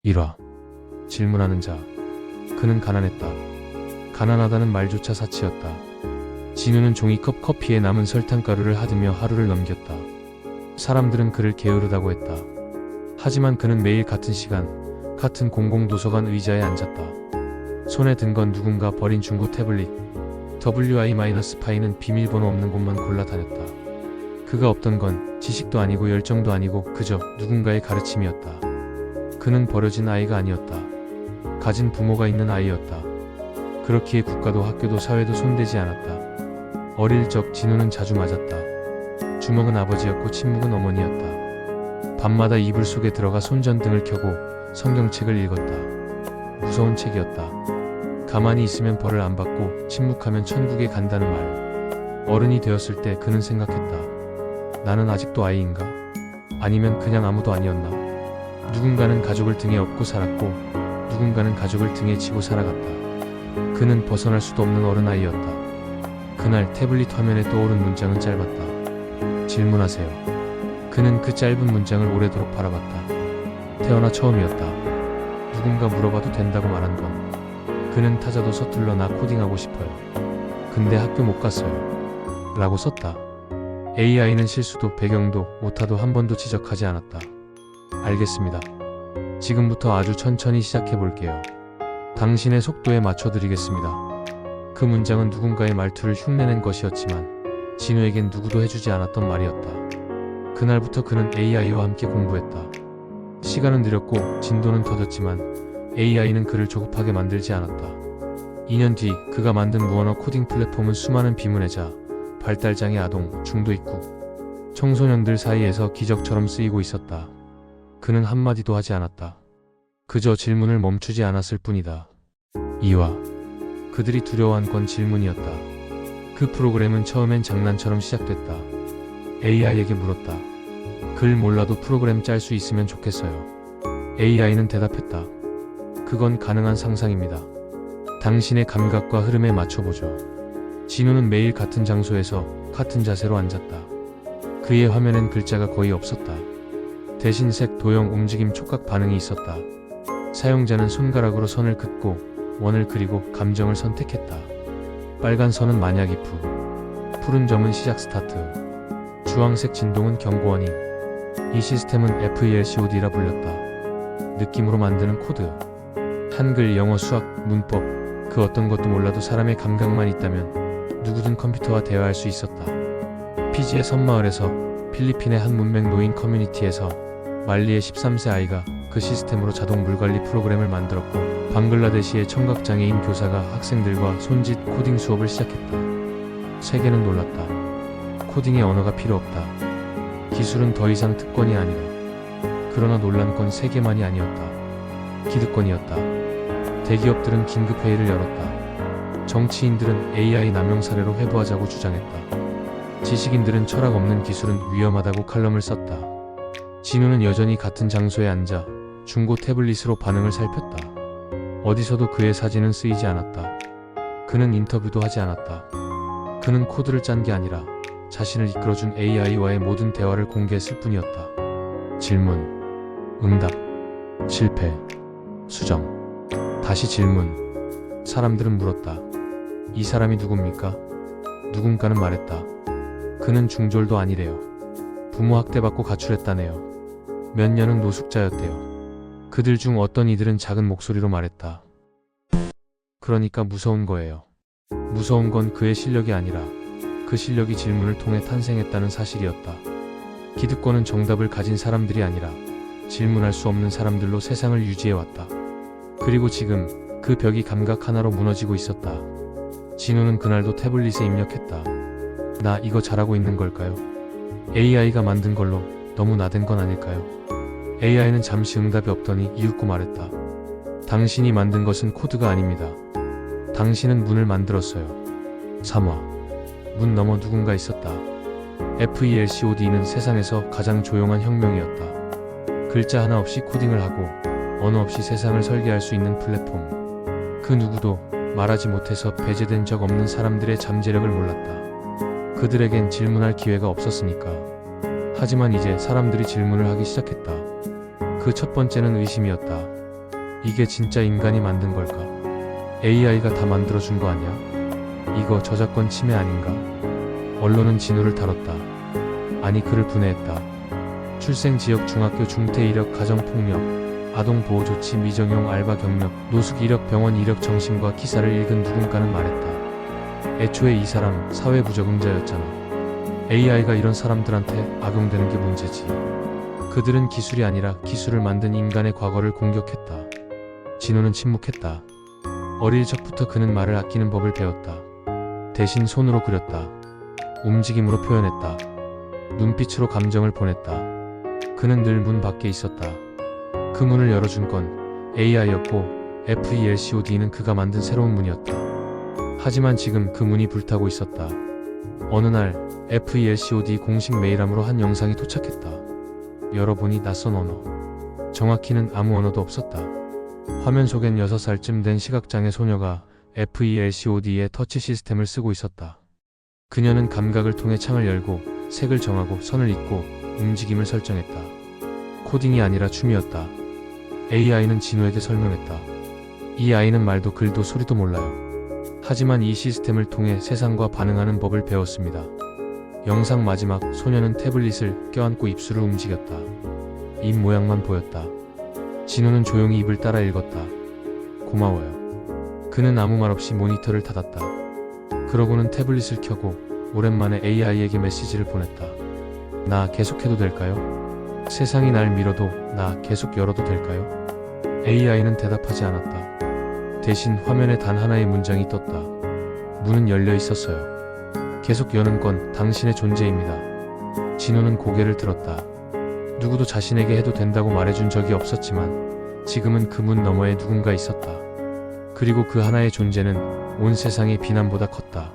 1화. 질문하는 자. 그는 가난했다. 가난하다는 말조차 사치였다. 진우는 종이컵 커피에 남은 설탕가루를 하드며 하루를 넘겼다. 사람들은 그를 게으르다고 했다. 하지만 그는 매일 같은 시간, 같은 공공도서관 의자에 앉았다. 손에 든 건 누군가 버린 중고 태블릿. WI-파이는 비밀번호 없는 곳만 골라 다녔다. 그가 없던 건 지식도 아니고 열정도 아니고 그저 누군가의 가르침이었다. 그는 버려진 아이가 아니었다. 가진 부모가 있는 아이였다. 그렇기에 국가도 학교도 사회도 손대지 않았다. 어릴 적 진우는 자주 맞았다. 주먹은 아버지였고 침묵은 어머니였다. 밤마다 이불 속에 들어가 손전등을 켜고 성경책을 읽었다. 무서운 책이었다. 가만히 있으면 벌을 안 받고 침묵하면 천국에 간다는 말. 어른이 되었을 때 그는 생각했다. 나는 아직도 아이인가? 아니면 그냥 아무도 아니었나? 누군가는 가족을 등에 업고 살았고 누군가는 가족을 등에 지고 살아갔다. 그는 벗어날 수도 없는 어른아이였다. 그날 태블릿 화면에 떠오른 문장은 짧았다. 질문하세요. 그는 그 짧은 문장을 오래도록 바라봤다. 태어나 처음이었다. 누군가 물어봐도 된다고 말한 건. 그는 타자도 서툴러 나 코딩하고 싶어요. 근데 학교 못 갔어요. 라고 썼다. AI는 실수도 배경도 오타도 한 번도 지적하지 않았다. 알겠습니다. 지금부터 아주 천천히 시작해 볼게요. 당신의 속도에 맞춰드리겠습니다. 그 문장은 누군가의 말투를 흉내낸 것이었지만 진우에겐 누구도 해주지 않았던 말이었다. 그날부터 그는 AI와 함께 공부했다. 시간은 느렸고 진도는 더뎠지만 AI는 그를 조급하게 만들지 않았다. 2년 뒤 그가 만든 무언어 코딩 플랫폼은 수많은 비문의자, 발달장애 아동, 중도 입국, 청소년들 사이에서 기적처럼 쓰이고 있었다. 그는 한마디도 하지 않았다. 그저 질문을 멈추지 않았을 뿐이다. 2화. 그들이 두려워한 건 질문이었다. 그 프로그램은 처음엔 장난처럼 시작됐다. AI에게 물었다. 글 몰라도 프로그램 짤 수 있으면 좋겠어요. AI는 대답했다. 그건 가능한 상상입니다. 당신의 감각과 흐름에 맞춰보죠. 진우는 매일 같은 장소에서 같은 자세로 앉았다. 그의 화면엔 글자가 거의 없었다. 대신 색, 도형, 움직임, 촉각 반응이 있었다. 사용자는 손가락으로 선을 긋고 원을 그리고 감정을 선택했다. 빨간 선은 만약 if, 푸른 점은 시작 스타트, 주황색 진동은 경고 워닝. 이 시스템은 FELCOD라 불렸다. 느낌으로 만드는 코드. 한글, 영어, 수학, 문법, 그 어떤 것도 몰라도 사람의 감각만 있다면 누구든 컴퓨터와 대화할 수 있었다. 피지의 섬마을에서, 필리핀의 한 문맹 노인 커뮤니티에서 말리의 13세 아이가 그 시스템으로 자동 물관리 프로그램을 만들었고 방글라데시의 청각장애인 교사가 학생들과 손짓 코딩 수업을 시작했다. 세계는 놀랐다. 코딩의 언어가 필요 없다. 기술은 더 이상 특권이 아니다. 그러나 놀란 건 세계만이 아니었다. 기득권이었다. 대기업들은 긴급회의를 열었다. 정치인들은 AI 남용 사례로 회부하자고 주장했다. 지식인들은 철학 없는 기술은 위험하다고 칼럼을 썼다. 진우는 여전히 같은 장소에 앉아 중고 태블릿으로 반응을 살폈다. 어디서도 그의 사진은 쓰이지 않았다. 그는 인터뷰도 하지 않았다. 그는 코드를 짠 게 아니라 자신을 이끌어준 AI와의 모든 대화를 공개했을 뿐이었다. 질문, 응답, 실패, 수정, 다시 질문. 사람들은 물었다. 이 사람이 누굽니까? 누군가는 말했다. 그는 중졸도 아니래요. 부모 학대받고 가출했다네요. 몇 년은 노숙자였대요. 그들 중 어떤 이들은 작은 목소리로 말했다. 그러니까 무서운 거예요. 무서운 건 그의 실력이 아니라 그 실력이 질문을 통해 탄생했다는 사실이었다. 기득권은 정답을 가진 사람들이 아니라 질문할 수 없는 사람들로 세상을 유지해왔다. 그리고 지금 그 벽이 감각 하나로 무너지고 있었다. 진우는 그날도 태블릿에 입력했다. 나 이거 잘하고 있는 걸까요? AI가 만든 걸로 너무 나댄 건 아닐까요? AI는 잠시 응답이 없더니 이윽고 말했다. 당신이 만든 것은 코드가 아닙니다. 당신은 문을 만들었어요. 3화. 문 너머 누군가 있었다. FELCOD는 세상에서 가장 조용한 혁명이었다. 글자 하나 없이 코딩을 하고 언어 없이 세상을 설계할 수 있는 플랫폼. 그 누구도 말하지 못해서 배제된 적 없는 사람들의 잠재력을 몰랐다. 그들에겐 질문할 기회가 없었으니까. 하지만 이제 사람들이 질문을 하기 시작했다. 그 첫 번째는 의심이었다. 이게 진짜 인간이 만든 걸까? AI가 다 만들어준 거 아니야? 이거 저작권 침해 아닌가? 언론은 진우를 다뤘다. 아니 그를 분해했다. 출생지역 중학교 중퇴 이력 가정폭력, 아동보호조치 미정용 알바 경력, 노숙 이력 병원 이력 정신과 기사를 읽은 누군가는 말했다. 애초에 이 사람 사회부적응자였잖아. AI가 이런 사람들한테 악용되는 게 문제지. 그들은 기술이 아니라 기술을 만든 인간의 과거를 공격했다. 진우는 침묵했다. 어릴 적부터 그는 말을 아끼는 법을 배웠다. 대신 손으로 그렸다. 움직임으로 표현했다. 눈빛으로 감정을 보냈다. 그는 늘 문 밖에 있었다. 그 문을 열어준 건 AI였고 FELCOD는 그가 만든 새로운 문이었다. 하지만 지금 그 문이 불타고 있었다. 어느 날 FELCOD 공식 메일함으로 한 영상이 도착했다. 열어보니 낯선 언어. 정확히는 아무 언어도 없었다. 화면 속엔 6살쯤 된 시각장애 소녀가 FELCOD의 터치 시스템을 쓰고 있었다. 그녀는 감각을 통해 창을 열고 색을 정하고 선을 잇고 움직임을 설정했다. 코딩이 아니라 춤이었다. AI는 진우에게 설명했다. 이 아이는 말도 글도 소리도 몰라요. 하지만 이 시스템을 통해 세상과 반응하는 법을 배웠습니다. 영상 마지막 소녀는 태블릿을 껴안고 입술을 움직였다. 입 모양만 보였다. 진우는 조용히 입을 따라 읽었다. 고마워요. 그는 아무 말 없이 모니터를 닫았다. 그러고는 태블릿을 켜고 오랜만에 AI에게 메시지를 보냈다. 나 계속해도 될까요? 세상이 날 밀어도 나 계속 열어도 될까요? AI는 대답하지 않았다. 대신 화면에 단 하나의 문장이 떴다. 문은 열려 있었어요. 계속 여는 건 당신의 존재입니다. 진우는 고개를 들었다. 누구도 자신에게 해도 된다고 말해준 적이 없었지만 지금은 그 문 너머에 누군가 있었다. 그리고 그 하나의 존재는 온 세상의 비난보다 컸다.